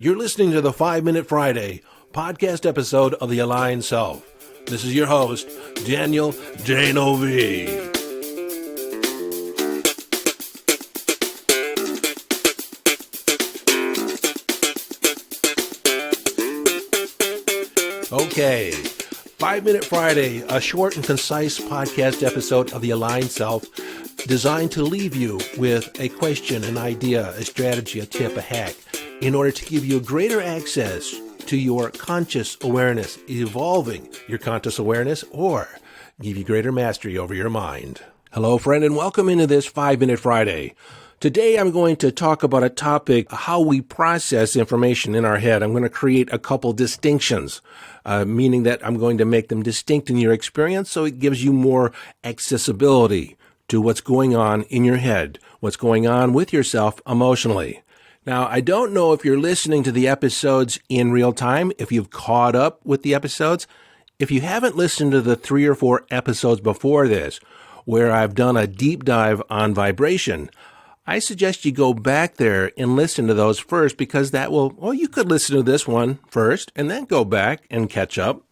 You're listening to the 5-Minute Friday podcast episode of The Aligned Self. This is your host, Daniel Danovi. Okay, 5-Minute Friday, a short and concise podcast episode of The Aligned Self, designed to leave you with a question, an idea, a strategy, a tip, a hack, in order to give you greater access to your conscious awareness, evolving your conscious awareness, or give you greater mastery over your mind. Hello, friend, and welcome into this 5-Minute Friday. Today, I'm going to talk about a topic, how we process information in our head. I'm going to create a couple distinctions, meaning that I'm going to make them distinct in your experience so it gives you more accessibility to what's going on in your head, what's going on with yourself emotionally. Now, I don't know if you're listening to the episodes in real time, if you've caught up with the episodes. If you haven't listened to the 3 or 4 episodes before this, where I've done a deep dive on vibration, I suggest you go back there and listen to those first, because that will, well, you could listen to this one first and then go back and catch up.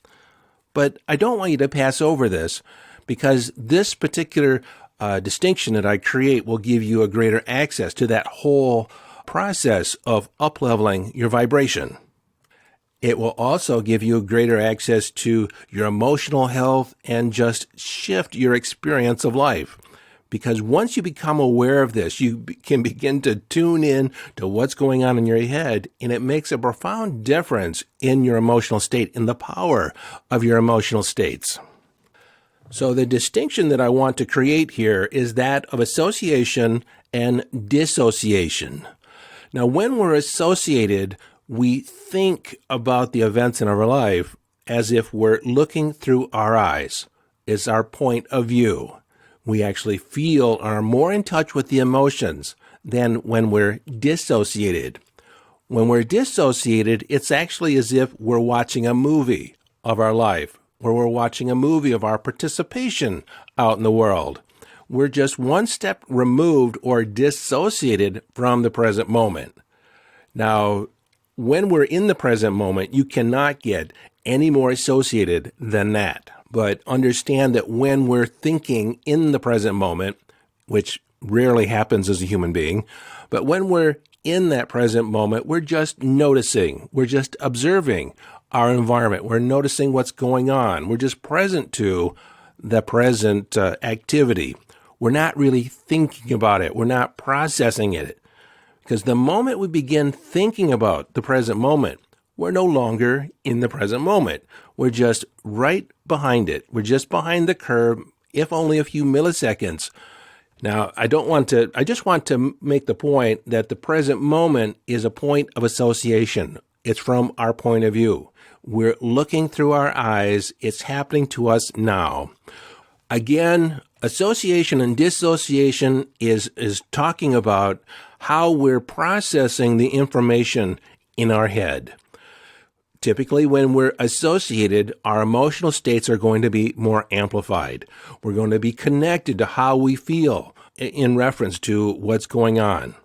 But I don't want you to pass over this, because this particular distinction that I create will give you a greater access to that whole process of up-leveling your vibration. It will also give you greater access to your emotional health and just shift your experience of life. Because once you become aware of this, you can begin to tune in to what's going on in your head, and it makes a profound difference in your emotional state, in the power of your emotional states. So the distinction that I want to create here is that of association and dissociation. Now, when we're associated, we think about the events in our life as if we're looking through our eyes. It's our point of view. We actually feel or are more in touch with the emotions than when we're dissociated. When we're dissociated, it's actually as if we're watching a movie of our life, where we're watching a movie of our participation out in the world. We're just one step removed or dissociated from the present moment. Now, when we're in the present moment, you cannot get any more associated than that. But understand that when we're thinking in the present moment, which rarely happens as a human being, but when we're in that present moment, we're just noticing, we're just observing our environment. We're noticing what's going on. We're just present to the present activity. We're not really thinking about it. We're not processing it. Because the moment we begin thinking about the present moment, we're no longer in the present moment. We're just right behind it. We're just behind the curve, if only a few milliseconds. Now, I just want to make the point that the present moment is a point of association. It's from our point of view. We're looking through our eyes. It's happening to us now. Again, association and dissociation is talking about how we're processing the information in our head. Typically, when we're associated, our emotional states are going to be more amplified. We're going to be connected to how we feel in reference to what's going on.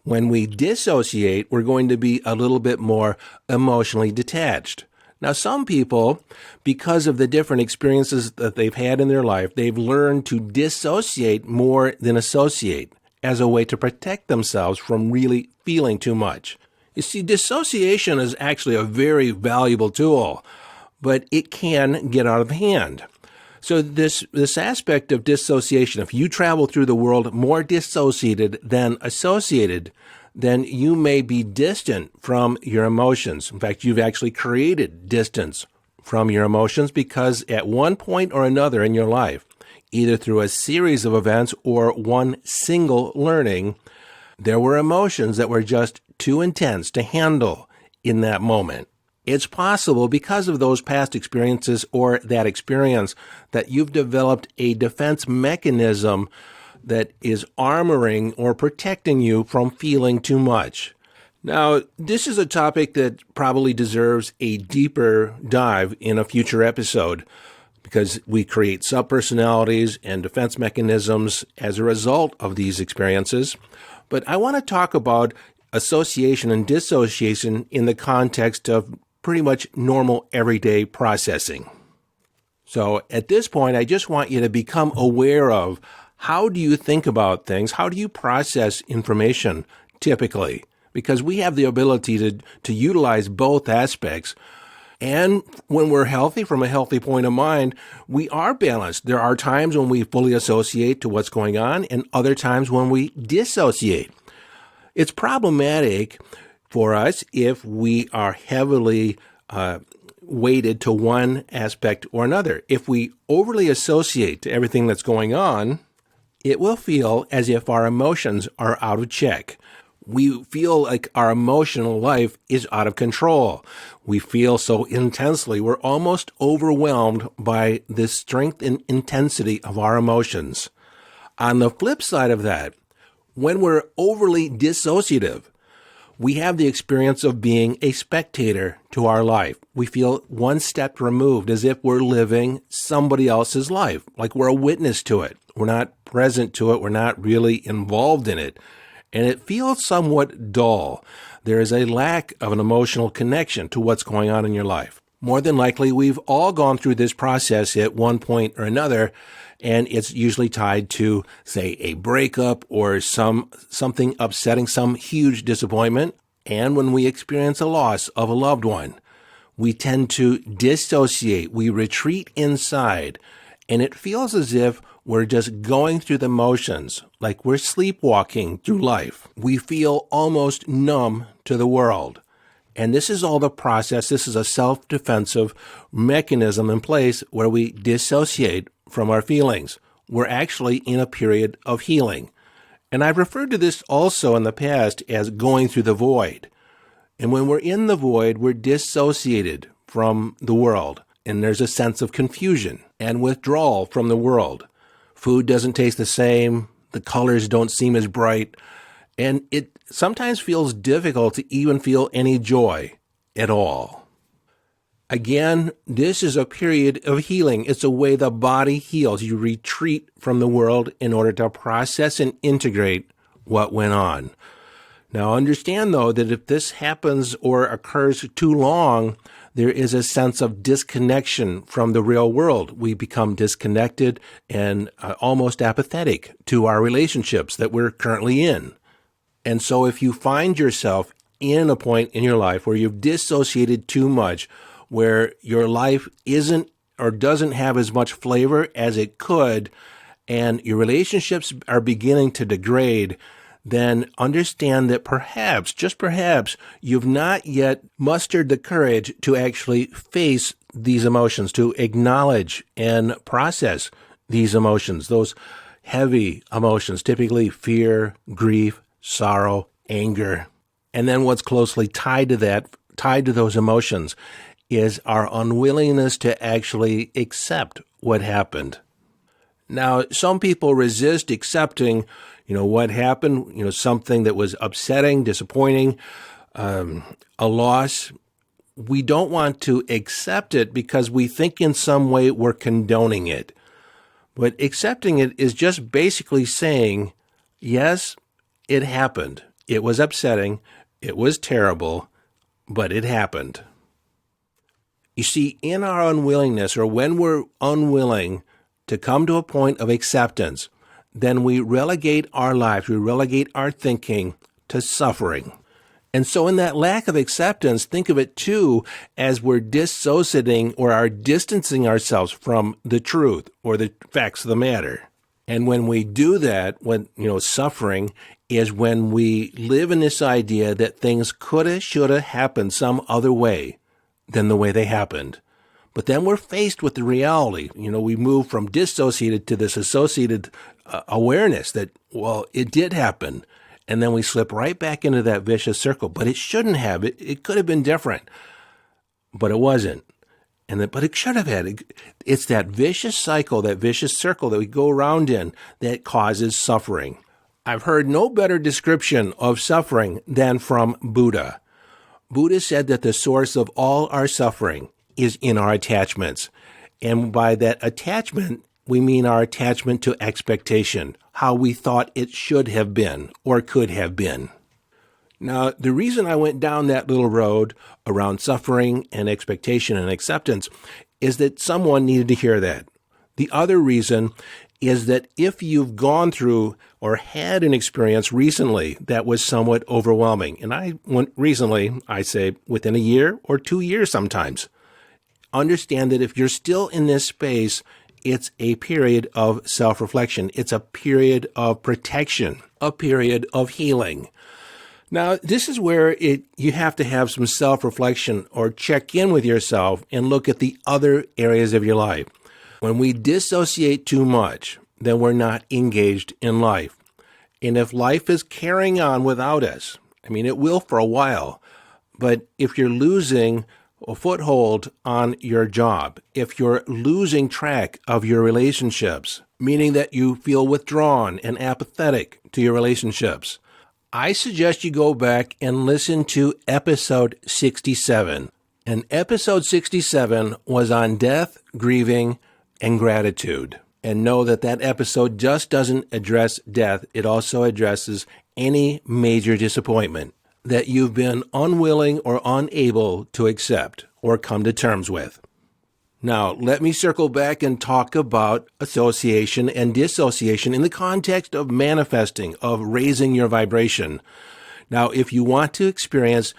When we dissociate, we're going to be a little bit more emotionally detached. Now, some people, because of the different experiences that they've had in their life, they've learned to dissociate more than associate as a way to protect themselves from really feeling too much. You see, dissociation is actually a very valuable tool, but it can get out of hand. So this aspect of dissociation, if you travel through the world more dissociated than associated, then you may be distant from your emotions. In fact, you've actually created distance from your emotions because at one point or another in your life, either through a series of events or one single learning, there were emotions that were just too intense to handle in that moment. It's possible because of those past experiences or that experience that you've developed a defense mechanism that is armoring or protecting you from feeling too much. Now, this is a topic that probably deserves a deeper dive in a future episode because we create subpersonalities and defense mechanisms as a result of these experiences. But I want to talk about association and dissociation in the context of pretty much normal everyday processing. So at this point, I just want you to become aware of how do you think about things? How do you process information typically? Because we have the ability to utilize both aspects. And when we're healthy, from a healthy point of mind, we are balanced. There are times when we fully associate to what's going on and other times when we dissociate. It's problematic for us if we are heavily weighted to one aspect or another. If we overly associate to everything that's going on, it will feel as if our emotions are out of check. We feel like our emotional life is out of control. We feel so intensely. We're almost overwhelmed by the strength and intensity of our emotions. On the flip side of that, when we're overly dissociative, we have the experience of being a spectator to our life. We feel one step removed, as if we're living somebody else's life, like we're a witness to it. We're not present to it. We're not really involved in it. And it feels somewhat dull. There is a lack of an emotional connection to what's going on in your life. More than likely, we've all gone through this process at one point or another, and it's usually tied to, say, a breakup or something upsetting, some huge disappointment. And when we experience a loss of a loved one, we tend to dissociate. We retreat inside, and it feels as if we're just going through the motions, like we're sleepwalking through life. We feel almost numb to the world. And this is all the process. This is a self-defensive mechanism in place where we dissociate from our feelings. We're actually in a period of healing. And I've referred to this also in the past as going through the void. And when we're in the void, we're dissociated from the world. And there's a sense of confusion and withdrawal from the world. Food doesn't taste the same. The colors don't seem as bright. And it sometimes feels difficult to even feel any joy at all. Again, this is a period of healing. It's a way the body heals. You retreat from the world in order to process and integrate what went on. Now, understand, though, that if this happens or occurs too long, there is a sense of disconnection from the real world. We become disconnected and almost apathetic to our relationships that we're currently in. And so if you find yourself in a point in your life where you've dissociated too much, where your life isn't or doesn't have as much flavor as it could, and your relationships are beginning to degrade, then understand that perhaps, just perhaps, you've not yet mustered the courage to actually face these emotions, to acknowledge and process these emotions, those heavy emotions, typically fear, grief, sorrow, anger. And then what's closely tied to that, tied to those emotions, is our unwillingness to actually accept what happened. Now, some people resist accepting, what happened, something that was upsetting, disappointing, a loss. We don't want to accept it because we think in some way we're condoning it. But accepting it is just basically saying, yes, it happened. It was upsetting. It was terrible, but it happened. You see, in our unwillingness, or when we're unwilling to come to a point of acceptance, then we relegate our lives, we relegate our thinking to suffering. And so in that lack of acceptance, think of it too as we're dissociating or are distancing ourselves from the truth or the facts of the matter. And when we do that, suffering is when we live in this idea that things coulda, shoulda happened some other way than the way they happened. But then we're faced with the reality. We move from dissociated to this associated awareness that, it did happen. And then we slip right back into that vicious circle. But it shouldn't have. It could have been different. But it wasn't. But it should have had. It's that vicious cycle, that vicious circle that we go around in that causes suffering. I've heard no better description of suffering than from Buddha. Buddha said that the source of all our suffering is in our attachments. And by that attachment, we mean our attachment to expectation, how we thought it should have been or could have been. Now, the reason I went down that little road around suffering and expectation and acceptance is that someone needed to hear that. The other reason is that if you've gone through or had an experience recently that was somewhat overwhelming, and I went recently, I say within a year or 2 years sometimes, understand that if you're still in this space, it's a period of self-reflection. It's a period of protection, a period of healing. Now, this is where you have to have some self-reflection or check in with yourself and look at the other areas of your life. When we dissociate too much, then we're not engaged in life. And if life is carrying on without us, it will for a while, but if you're losing a foothold on your job, if you're losing track of your relationships, meaning that you feel withdrawn and apathetic to your relationships, I suggest you go back and listen to episode 67. And episode 67 was on death, grieving, and gratitude. And know that episode just doesn't address death. It also addresses any major disappointment that you've been unwilling or unable to accept or come to terms with. Now, let me circle back and talk about association and dissociation in the context of manifesting, of raising your vibration. Now, if you want to experience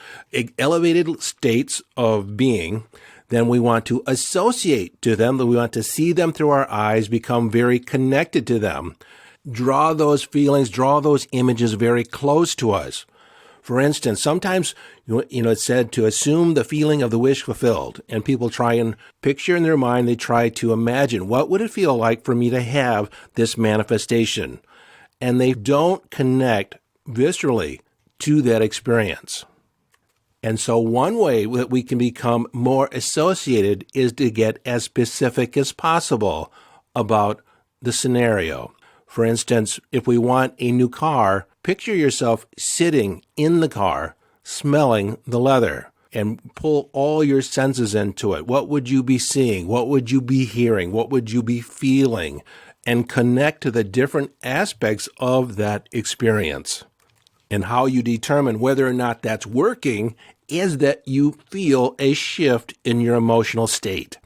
elevated states of being, then we want to associate to them, we want to see them through our eyes, become very connected to them, draw those feelings, draw those images very close to us. For instance, sometimes, it's said to assume the feeling of the wish fulfilled, and people try and picture in their mind, they try to imagine, what would it feel like for me to have this manifestation? And they don't connect viscerally to that experience. And so one way that we can become more associated is to get as specific as possible about the scenario. For instance, if we want a new car, picture yourself sitting in the car, smelling the leather, and pull all your senses into it. What would you be seeing? What would you be hearing? What would you be feeling? And connect to the different aspects of that experience. And how you determine whether or not that's working is that you feel a shift in your emotional state.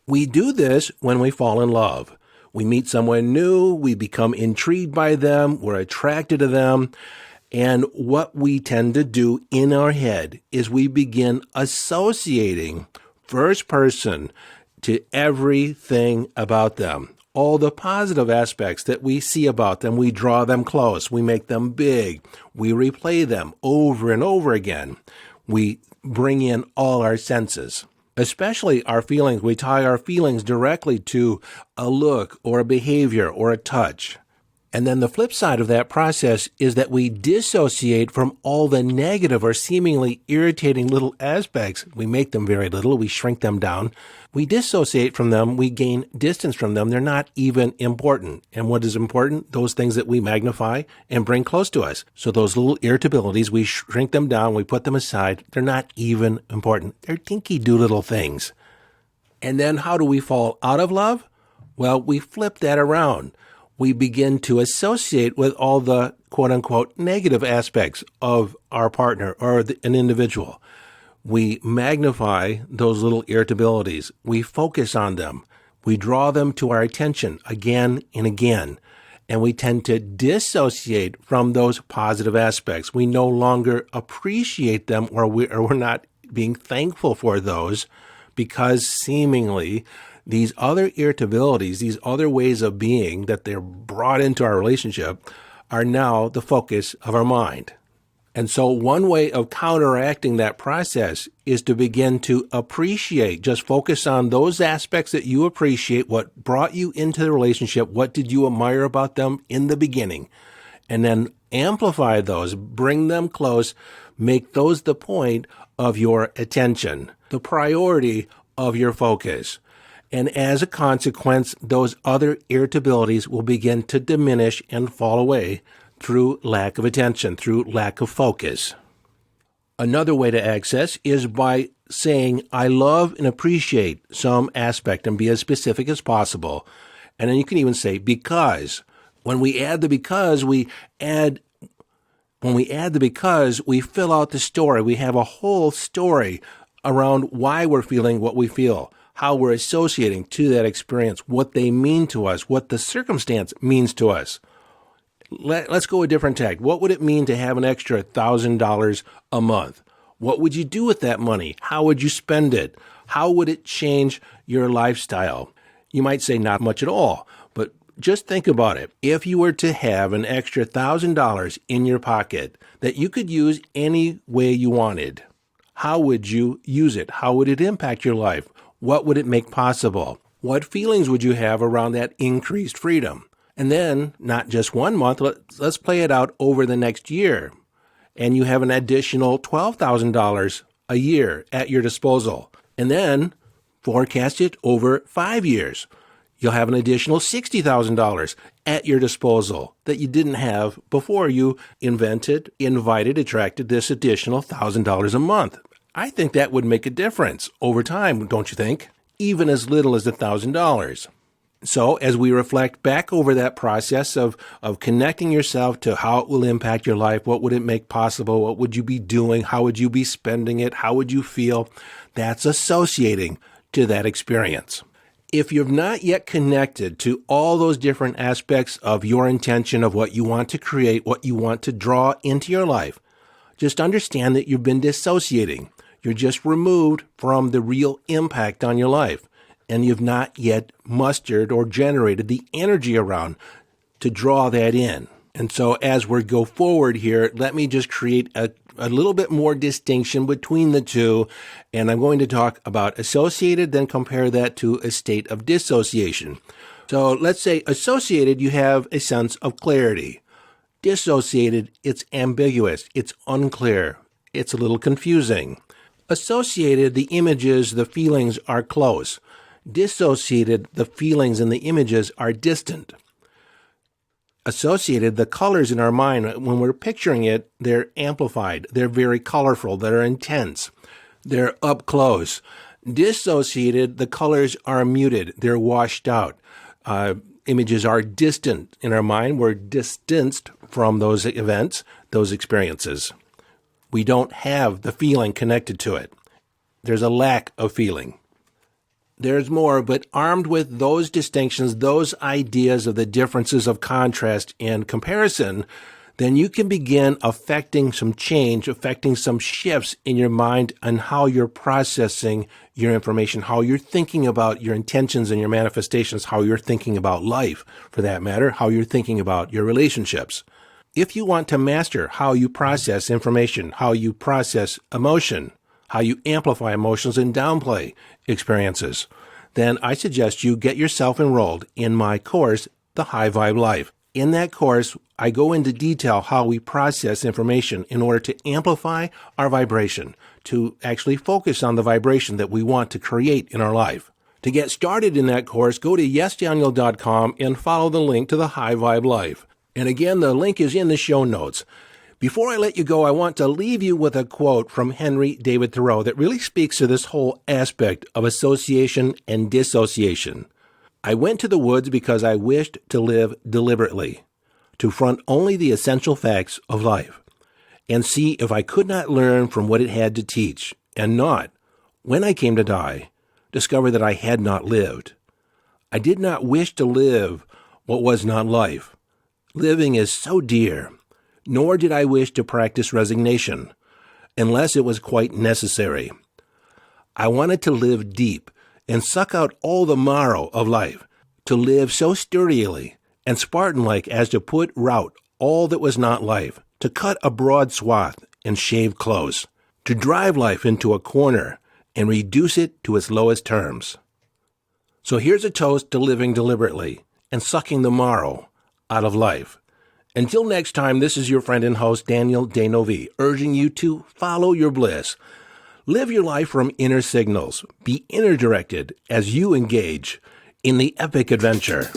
We do this when we fall in love. We meet someone new, we become intrigued by them, we're attracted to them, and what we tend to do in our head is we begin associating first person to everything about them. All the positive aspects that we see about them, we draw them close, we make them big, we replay them over and over again. We bring in all our senses. Especially our feelings. We tie our feelings directly to a look or a behavior or a touch. And then the flip side of that process is that we dissociate from all the negative or seemingly irritating little aspects. We make them very little. We shrink them down. We dissociate from them. We gain distance from them. They're not even important. And what is important? Those things that we magnify and bring close to us. So those little irritabilities, we shrink them down. We put them aside. They're not even important. They're dinky-do little things. And then how do we fall out of love? Well, we flip that around. We begin to associate with all the quote-unquote negative aspects of our partner or an individual. We magnify those little irritabilities. We focus on them. We draw them to our attention again and again. And we tend to dissociate from those positive aspects. We no longer appreciate them or we're not being thankful for those because seemingly these other irritabilities, these other ways of being that they're brought into our relationship are now the focus of our mind. And so one way of counteracting that process is to begin to appreciate, just focus on those aspects that you appreciate, what brought you into the relationship, what did you admire about them in the beginning, and then amplify those, bring them close, make those the point of your attention, the priority of your focus. And as a consequence, those other irritabilities will begin to diminish and fall away through lack of attention, through lack of focus. Another way to access is by saying, I love and appreciate some aspect and be as specific as possible. And then you can even say, because. When we add the because, we add When we add the because, we fill out the story. We have a whole story around why we're feeling what we feel, how we're associating to that experience, what they mean to us, what the circumstance means to us. Let's go a different tack. What would it mean to have an extra $1,000 a month? What would you do with that money? How would you spend it? How would it change your lifestyle? You might say not much at all, but just think about it. If you were to have an extra $1,000 in your pocket that you could use any way you wanted, how would you use it? How would it impact your life? What would it make possible? What feelings would you have around that increased freedom? And then, not just 1 month, let's play it out over the next year. And you have an additional $12,000 a year at your disposal. And then forecast it over 5 years. You'll have an additional $60,000 at your disposal that you didn't have before you attracted this additional $1,000 a month. I think that would make a difference over time, don't you think? Even as little as $1,000. So as we reflect back over that process of connecting yourself to how it will impact your life, what would it make possible, what would you be doing, how would you be spending it, how would you feel, that's associating to that experience. If you've not yet connected to all those different aspects of your intention of what you want to create, what you want to draw into your life, just understand that you've been dissociating. You're just removed from the real impact on your life. And you've not yet mustered or generated the energy around to draw that in. And so as we go forward here, let me just create a little bit more distinction between the two. And I'm going to talk about associated, then compare that to a state of dissociation. So let's say associated, you have a sense of clarity. Dissociated, it's ambiguous, it's unclear, it's a little confusing. Associated, the images, the feelings are close. Dissociated, the feelings and the images are distant. Associated, the colors in our mind, when we're picturing it, they're amplified. They're very colorful. They're intense. They're up close. Dissociated, the colors are muted. They're washed out. Images are distant in our mind. We're distanced from those events, those experiences. We don't have the feeling connected to it. There's a lack of feeling. There's more, but armed with those distinctions, those ideas of the differences of contrast and comparison, then you can begin affecting some change, affecting some shifts in your mind and how you're processing your information, how you're thinking about your intentions and your manifestations, how you're thinking about life, for that matter, how you're thinking about your relationships. If you want to master how you process information, how you process emotion, how you amplify emotions and downplay experiences, then I suggest you get yourself enrolled in my course, The High Vibe Life. In that course, I go into detail how we process information in order to amplify our vibration, to actually focus on the vibration that we want to create in our life. To get started in that course, go to yesdaniel.com and follow the link to The High Vibe Life. And again, the link is in the show notes. Before I let you go, I want to leave you with a quote from Henry David Thoreau that really speaks to this whole aspect of association and dissociation. I went to the woods because I wished to live deliberately, to front only the essential facts of life, and see if I could not learn from what it had to teach, and not, when I came to die, discover that I had not lived. I did not wish to live what was not life. Living is so dear. Nor did I wish to practice resignation, unless it was quite necessary. I wanted to live deep and suck out all the marrow of life, to live so sturdily and Spartan-like as to put rout all that was not life, to cut a broad swath and shave close, to drive life into a corner and reduce it to its lowest terms. So here's a toast to living deliberately and sucking the marrow out of life. Until next time, this is your friend and host, Daniel Denovi, urging you to follow your bliss. Live your life from inner signals. Be inner directed as you engage in the epic adventure.